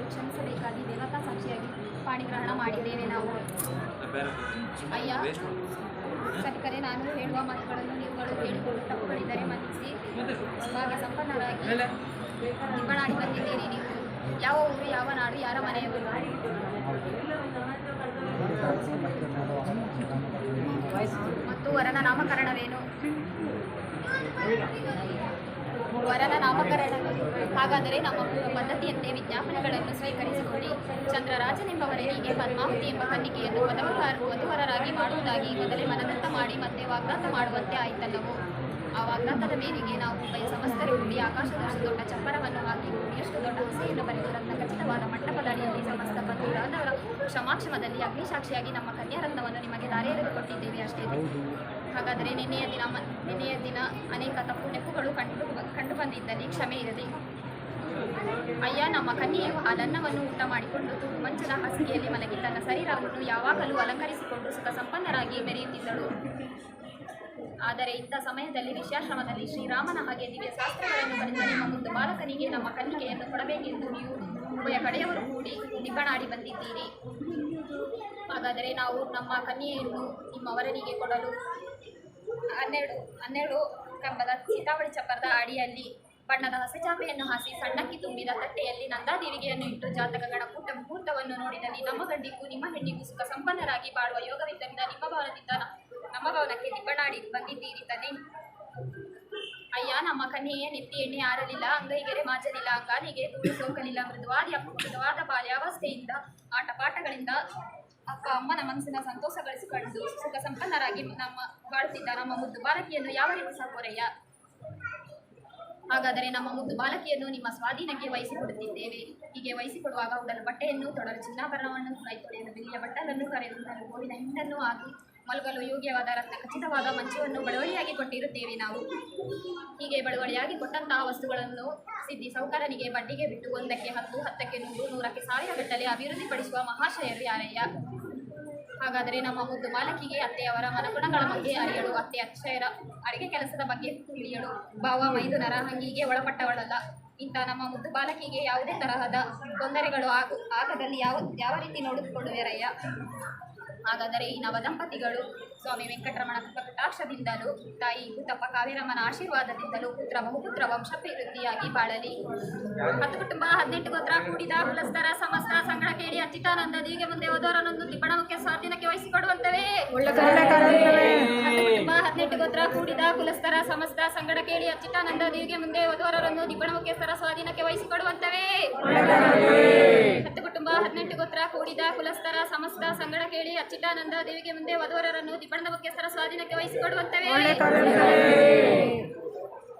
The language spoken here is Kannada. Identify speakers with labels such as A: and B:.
A: ಕ್ಷಮಿಸಬೇಕಾಗಿ ದೇವತಾ ಸಾಕ್ಷಿಯಾಗಿ ಪಾಣಿಗ್ರಹಣ ಮಾಡಿದ್ದೇವೆ ನಾವು. ಅಯ್ಯ ಸಭಿಕರೇ, ನಾನು ಹೇಳುವ ಮಾತುಗಳನ್ನು ನೀವುಗಳು ಹೇಳಿಕೊಂಡು ತಪ್ಪುಗಳಿದ್ದರೆ ಮನ್ನಿಸಿ. ಭಾಗ್ಯ ಸಂಪನ್ನರಾಗಿ ನಿಬ್ಬಣಾಡಿ ಬಂದಿದ್ದೀರಿ. ನೀವು ಯಾವ ಊರು, ಯಾವ ನಾಡು, ಯಾರ ಮನೆಯವರು? ಮತ್ತು ವರನ ನಾಮಕರಣವೇನು? ವರನ ನಾಮಕರಣವೇನು? ಹಾಗಾದರೆ ನಮ್ಮ ಪದ್ಧತಿಯಂತೆ ವಿಜ್ಞಾಪನೆಗಳನ್ನು ಸ್ವೀಕರಿಸಿಕೊಳ್ಳಿ. ಚಂದ್ರರಾಜನೆಂಬವರನಿಗೆ ಪದ್ಮಾವತಿ ಎಂಬ ಕನ್ನಿಕೆಯನ್ನು ವಧುವರರಾಗಿ ಮಾಡುವುದಾಗಿ ಮೊದಲೇ ಮನದತ್ತ ಮಾಡಿ ಮತ್ತೆ ವಾಗ್ದಾತ ಮಾಡುವಂತೆ ಆಯಿತಲ್ಲವೋ? ಆ ವಾಗ್ದಾತದ ಮೇರೆಗೆ ನಾವು ಸಮಸ್ತರು ಕೂಡಿ ಆಕಾಶದಷ್ಟು ದೊಡ್ಡ ಚಪ್ಪರವನ್ನು ಹಾಕಿ ಭೂಮಿಯಷ್ಟು ದೊಡ್ಡ ಹಸೆಯನ್ನು ಬರೆದು ರತ್ನ ಖಚಿತವಾದ ಮಂಟಪದ ಅಡಿಯಲ್ಲಿ ಸಮಸ್ತ ಬಂಧುಗಳಾದವರ ಕ್ಷಮಾಕ್ಷಮದಲ್ಲಿ ಅಗ್ನಿಸಾಕ್ಷಿಯಾಗಿ ನಮ್ಮ ಕನ್ಯಾರತ್ನವನ್ನು ನಿಮಗೆ ದಾರಿ ಎರೆದುಕೊಟ್ಟಿದ್ದೇವೆ ಅಷ್ಟೇ. ಹಾಗಾದರೆ ನಿನ್ನೆಯ ದಿನ ಅನೇಕ ತಪ್ಪು ನೆಪ್ಪುಗಳು ಕಂಡು ಬಂದಿದ್ದಲ್ಲಿ ಕ್ಷಮೆ ಇರಲಿ. ಅಯ್ಯ, ನಮ್ಮ ಕನ್ಯೆಯು ಹಾಲನ್ನವನ್ನು ಊಟ ಮಾಡಿಕೊಂಡು ಮಂಚದ ಹಾಸಿಗೆಯಲ್ಲಿ ಮಲಗಿ ತನ್ನ ಶರೀರವನ್ನು ಯಾವಾಗಲೂ ಅಲಂಕರಿಸಿಕೊಂಡು ಸುಖ ಸಂಪನ್ನರಾಗಿ ಮೆರೆಯುತ್ತಿದ್ದಳು. ಆದರೆ ಇಂಥ ಸಮಯದಲ್ಲಿ ಋಷ್ಯಾಶ್ರಮದಲ್ಲಿ ಶ್ರೀರಾಮನ ಹಾಗೆ ದಿವ್ಯ ಶಾಸ್ತ್ರಗಳನ್ನು ಬರೆದ ನಿಮ್ಮ ಮುದ್ದು ಬಾಲಕನಿಗೆ ನಮ್ಮ ಕನ್ನಿಕೆಯನ್ನು ಕೊಡಬೇಕೆಂದು ನೀವು ಉಭಯ ಕಡೆಯವರು ಕೂಡಿ ನಿಬ್ಬಣಾಡಿ ಬಂದಿದ್ದೀರಿ. ಹಾಗಾದರೆ ನಾವು ನಮ್ಮ ಕನ್ಯೆಯನ್ನು ನಿಮ್ಮ ವರನಿಗೆ ಕೊಡಲು 12 ಕಂಬದ ಸೀತಾವಳಿ ಚಪ್ಪರದ ಅಡಿಯಲ್ಲಿ ಬಣ್ಣದ ಹಸೆಚಾಪೆಯನ್ನು ಹಾಸಿ ಸಣ್ಣಕ್ಕಿ ತುಂಬಿದ ತಟ್ಟೆಯಲ್ಲಿ ನಂದಾದೇವಿಗೆಯನ್ನು ಇಟ್ಟು ಜಾತಕ ಗಣಕೂಟ ಮುಹೂರ್ತವನ್ನು ನೋಡಿದಲ್ಲಿ ನಮ್ಮ ಗಂಡಿಗೂ ನಿಮ್ಮ ಹೆಣ್ಣಿಗೂ ಸುಖ ಸಂಪನ್ನರಾಗಿ ಬಾಳುವ ಯೋಗವಿದ್ದರಿಂದ ನಿಮ್ಮ ಭವನದಿಂದ ನಮ್ಮ ಭವನಕ್ಕೆ ನಿಬ್ಬಣಾಡಿ ಬಂದಿದ್ದೀರಿ ತಾನೆ. ಅಯ್ಯ, ನಮ್ಮ ಕನ್ಯೆಯ ನೆತ್ತಿ ಎಣ್ಣೆ ಆರಲಿಲ್ಲ, ಅಂಗೈಗೆರೆ ಮಾಜಲಿಲ್ಲ, ಅಂಗಾಲಿಗೆ ಧೂಳು ಸೋಕಲಿಲ್ಲ. ಮೃದುವಾದ ಬಾಲ್ಯಾವಸ್ಥೆಯಿಂದ ಆಟಪಾಠಗಳಿಂದ ಅಮ್ಮನ ಮನಸ್ಸಿನ ಸಂತೋಷಗಳಿಸಿಕೊಂಡು ಸುಖ ಸಂಪನ್ನರಾಗಿ ಬಾಳುತ್ತಿದ್ದ ನಮ್ಮ ಮುದ್ದು ಬಾಲಕಿಯನ್ನು ಯಾವ ರೀತಿ ಸಾಕೋರಯ್ಯ? ಹಾಗಾದರೆ ನಮ್ಮ ಮುದ್ದು ಬಾಲಕಿಯನ್ನು ನಿಮ್ಮ ಸ್ವಾಧೀನಕ್ಕೆ ವಹಿಸಿಕೊಡುತ್ತಿದ್ದೇವೆ. ಹೀಗೆ ವಹಿಸಿಕೊಡುವಾಗ ಉಡಲು ಬಟ್ಟೆಯನ್ನು, ತೊಡಲು ಚಿನ್ನಾಭರಣವನ್ನು, ಕೈ ತೊಳೆಯಲು ಬೆಳ್ಳಿಯ ಬಟ್ಟಲನ್ನು, ಕರೆದು ಗೋವಿನ ಹಿಂಡನ್ನು ಹಾಕಿ ಮಲಗಲು ಯೋಗ್ಯವಾದ ರತ್ನ ಖಚಿತವಾದ ಮಂಚವನ್ನು ಬಳುವಳಿಯಾಗಿ ಕೊಟ್ಟಿರುತ್ತೇವೆ ನಾವು. ಹೀಗೆ ಬಳುವಳಿಯಾಗಿ ಕೊಟ್ಟಂತಹ ವಸ್ತುಗಳನ್ನು ಸಿದ್ಧಿ ಸೌಕರನಿಗೆ ಬಡ್ಡಿಗೆ ಬಿಟ್ಟು 1ಕ್ಕೆ 10, 10ಕ್ಕೆ 100, 100ಕ್ಕೆ 1000 ಗಟ್ಟಲೆ ಅಭಿವೃದ್ಧಿಪಡಿಸುವ ಮಹಾಶಯರು ಯಾರಯ್ಯ? ಹಾಗಾದರೆ ನಮ್ಮ ಮುದ್ದು ಬಾಲಕಿಗೆ ಅತ್ತೆಯವರ ಮನಗುಣಗಳ ಬಗ್ಗೆ ಅರಿಯಳು, ಅತ್ತೆ ಅಕ್ಷಯರ ಅಡಿಗೆ ಕೆಲಸದ ಬಗ್ಗೆ ತಿಳಿಯಳು, ಭಾವ ಮೈದುನರ ಹಂಗಿಗೆ ಒಳಪಟ್ಟವಳಲ್ಲ. ಇಂಥ ನಮ್ಮ ಮುದ್ದು ಬಾಲಕಿಗೆ ಯಾವುದೇ ತರಹದ ತೊಂದರೆಗಳು ಆಗದಲ್ಲಿ ಯಾವ ರೀತಿ ನೋಡಿಕೊಳ್ಳುವೆರಯ್ಯ? ಹಾಗಾದರೆ ಈ ನವದಂಪತಿಗಳು ಸ್ವಾಮಿ ವೆಂಕಟರಮಣ ಕಟಾಕ್ಷದಿಂದಲೂ ತಾಯಿ ಭೂತಪ್ಪ ಕಾವೇರಮ್ಮನ ಆಶೀರ್ವಾದದಿಂದಲೂ ಪುತ್ರ ಬಹುಪುತ್ರ ವಂಶಾಭಿವೃದ್ಧಿಯಾಗಿ ಬಾಳಲಿ. 10 ಕುಟುಂಬ 18 ಗೋತ್ರ ಕೂಡಿದ ಕುಲಸ್ಥರ ಸಮಸ್ತ ಸಂಗಡ ಕೇಳಿ ಅಚ್ಯುತಾನಂದ ದಿವಿಗೆ ಮುಂದೆ ಹೋದವರನ್ನೊಂದು ದಿಬ್ಬಣಕ್ಕೆ ಸ್ವಾಧೀನಕ್ಕೆ ವಹಿಸಿಕೊಡುವಂತವೇ. 10 ಕುಟುಂಬ 18 ಗೋತ್ರ ಕೂಡಿದ ಕುಲಸ್ಥರ ಸಮಸ್ತ ಸಂಗಡ ಕೇಳಿ ಅಚ್ಯುತಾನಂದ ದಿವಿಗೆ ಮುಂದೆ ಹೋದವರನ್ನು ದಿಬ್ಬಣಕ್ಕೆ ಸ್ವಾಧೀನಕ್ಕೆ ವಹಿಸಿಕೊಡುವಂತವೇ. 10 ಕುಟುಂಬ 18 ಗೋತ್ರ ಕೂಡಿದ ಕುಲಸ್ಥರ ಸಮಸ್ತ ಸಂಗಡ ಕೇಳಿ ಅಚ್ಯುತಾನಂದ ದೇವಿಗೆ ಮುಂದೆ ವಧುವರರನ್ನು ದಿಬ್ಬಣದ ಮುಖ್ಯಸ್ಥರ ಸ್ವಾಧೀನಕ್ಕೆ ವಹಿಸಿಕೊಡುವಂತವೇ.